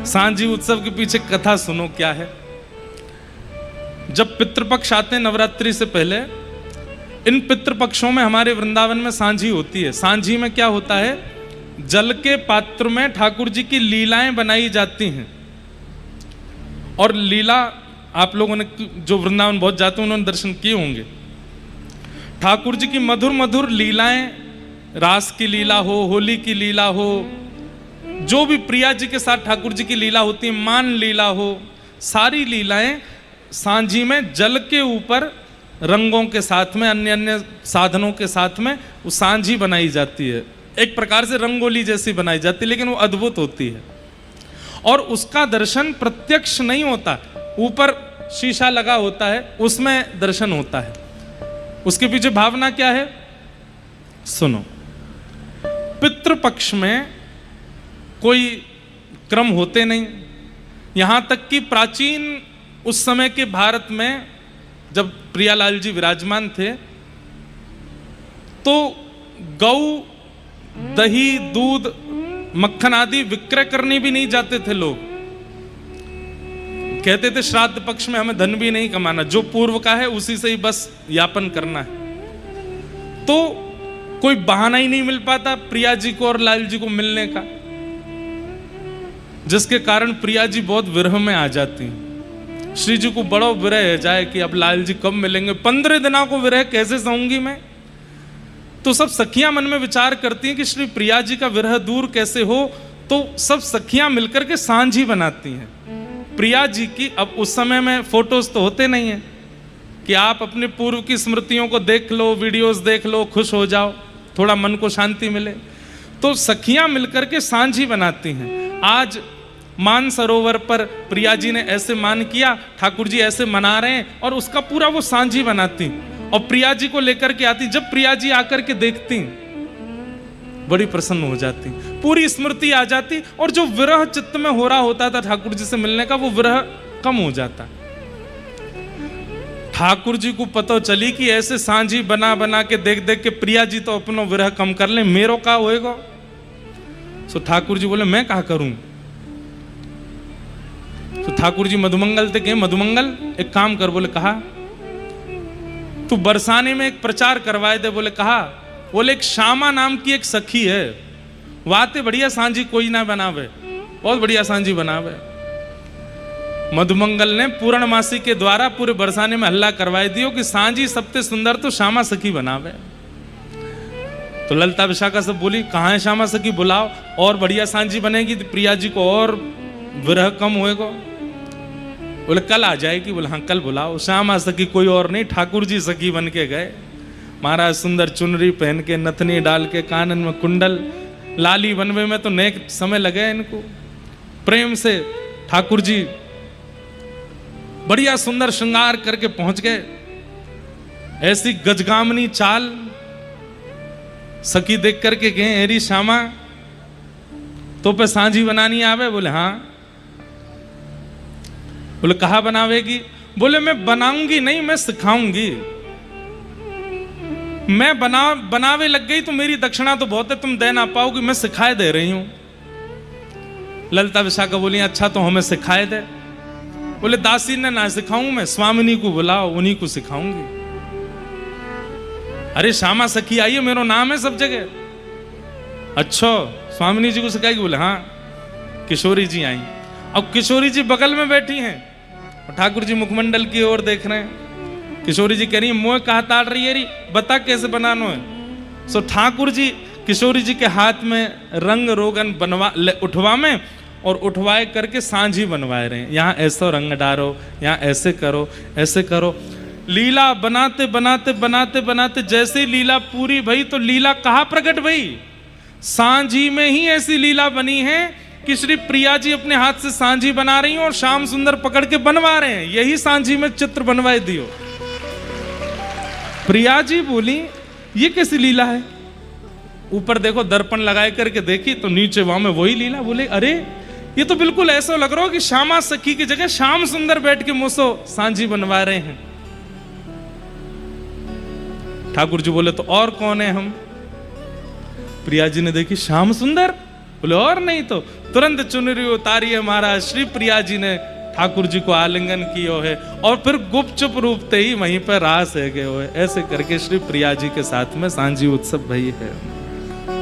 सांझी उत्सव के पीछे कथा सुनो क्या है। जब पितृपक्ष आते हैं नवरात्रि से पहले, इन पितृपक्षों में हमारे वृंदावन में सांझी होती है। सांझी में क्या होता है, जल के पात्र में ठाकुर जी की लीलाएं बनाई जाती हैं। और लीला आप लोगों ने जो वृंदावन बहुत जाते हैं उन्होंने दर्शन किए होंगे। ठाकुर जी की मधुर मधुर लीलाएं, रास की लीला हो, होली की लीला हो, जो भी प्रिया जी के साथ ठाकुर जी की लीला होती है, मान लीला हो, सारी लीलाएं सांझी में जल के ऊपर रंगों के साथ में, अन्य अन्य साधनों के साथ में वो सांझी बनाई जाती है। एक प्रकार से रंगोली जैसी बनाई जाती है, लेकिन वो अद्भुत होती है। और उसका दर्शन प्रत्यक्ष नहीं होता, ऊपर शीशा लगा होता है, उसमें दर्शन होता है। उसके पीछे भावना क्या है सुनो। पितृपक्ष में कोई क्रम होते नहीं। यहां तक कि प्राचीन उस समय के भारत में जब प्रियालाल जी विराजमान थे तो गौ, दही, दूध, मक्खन आदि विक्रय करने भी नहीं जाते थे लोग। कहते थे श्राद्ध पक्ष में हमें धन भी नहीं कमाना, जो पूर्व का है उसी से ही बस यापन करना है। तो कोई बहाना ही नहीं मिल पाता प्रिया जी को और लाल जी को मिलने का, जिसके कारण प्रिया जी बहुत विरह में आ जाती हैं। श्री जी को बड़ा विरह है जाए कि अब लाल जी कब मिलेंगे, 15 दिनों को विरह कैसे सहूंगी मैं। तो सब सखियां मन में विचार करती हैं कि श्री प्रिया जी का विरह दूर कैसे हो। तो सब सखियां मिलकर के सांझी बनाती हैं प्रिया जी की। अब उस समय में फोटोज तो होते नहीं है कि आप अपने पूर्व की स्मृतियों को देख लो, वीडियोस देख लो, खुश हो जाओ, थोड़ा मन को शांति मिले। तो सखियां मिलकर के सांझी बनाती हैं। आज मान सरोवर पर प्रिया जी ने ऐसे मान किया, ठाकुर जी ऐसे मना रहे हैं, और उसका पूरा वो सांझी बनाती और प्रिया जी को लेकर के आती। जब प्रिया जी आकर के देखती बड़ी प्रसन्न हो जाती, पूरी स्मृति आ जाती, और जो विरह चित्त में हो रहा होता था ठाकुर जी से मिलने का, वो विरह कम हो जाता। ठाकुर जी को पता चली कि ऐसे सांझी बना बना के देख देख के प्रिया जी तो अपना विरह कम कर ले, मेरो का होएगा। सो ठाकुर जी बोले मैं क्या करूं। तो ठाकुर जी मधुमंगल थे, मधुमंगल एक काम कर। बोले कहा तू बरसाने में एक प्रचार करवाए दे। बोले कहा। बोले एक श्यामा नाम की एक सखी है, वाते बढ़िया सांझी कोई ना बनावे, बहुत बढ़िया सांझी बनावे। मधुमंगल ने पूर्णमासी के द्वारा पूरे बरसाने में हल्ला करवाई दियो कि सांझी सबसे सुंदर तो श्यामा सखी बनावे। तो ललिता विशाखा से बोली कहाँ है श्यामा सखी, बुलाओ, और बढ़िया सांझी बनेगी तो प्रिया जी को और विरह कम होएगा। बोले कल आ जाएगी। बोले हाँ कल बुलाओ। श्यामा सखी कोई और नहीं, ठाकुर जी सखी बन के गए। महाराज सुंदर चुनरी पहन के, नथनी डाल के, कानन में कुंडल, लाली बनवे में तो नेक समय लगे इनको। प्रेम से ठाकुर जी बढ़िया सुंदर श्रृंगार करके पहुंच गए। ऐसी गजगामनी चाल सखी देख करके गए, एरी श्यामा तो पे सांझी बनानी आवे। बोले हाँ। बोले कहाँ बनावेगी। बोले मैं बनाऊंगी नहीं, मैं सिखाऊंगी। मैं बनावे लग गई तो मेरी दक्षिणा तो बहुत है, तुम दे ना पाओगी, मैं सिखाए दे रही हूं। ललिता विशाखा बोली अच्छा तो हमें सिखाए दे। बोले दासी ने ना सिखाऊं मैं, स्वामिनी को बुलाओ, उन्हीं को सिखाऊंगी। अरे श्यामा सखी आइए, मेरा नाम है सब जगह। अच्छा स्वामिनी जी को सिखाएगी। बोले हाँ। किशोरी जी आई। अब किशोरी जी बगल में बैठी हैं, ठाकुर जी मुखमंडल की ओर देख रहे हैं। किशोरी जी कह रही है मुँह कहा ताड़ रही है, बता कैसे बनाना है। सो ठाकुर जी किशोरी जी के हाथ में रंग रोगन उठवा में, और उठवाए करके सांझी बनवाए रहे हैं। यहाँ ऐसा रंग डालो, यहाँ ऐसे करो, ऐसे करो। लीला बनाते बनाते बनाते बनाते जैसे लीला पूरी भई, तो लीला कहाँ प्रकट भई, सांझी में ही ऐसी लीला बनी है कि श्री प्रिया जी अपने हाथ से सांझी बना रही हैं और श्याम सुंदर पकड़ के बनवा रहे हैं। यही सांझी में चित्र बनवाए दियो। प्रिया जी बोली ये कैसी लीला है। ऊपर देखो दर्पण लगाए करके देखी तो नीचे वहां में वही लीला। बोले अरे ये तो बिल्कुल ऐसा लग रहा हो कि श्यामा सखी की जगह श्याम सुंदर बैठ के मुझसे सांझी बनवा रहे हैं। ठाकुर जी बोले तो और कौन है हम। प्रिया जी ने देखी श्याम सुंदर, बोले और नहीं तो तुरंत चुनरी उतारी है महाराज, श्री प्रिया जी ने ठाकुर जी को आलिंगन कियो है और फिर गुपचुप रूप ते ही वहीं पर रास है गए हो है। ऐसे करके श्री प्रिया जी के साथ में सांझी उत्सव भई है।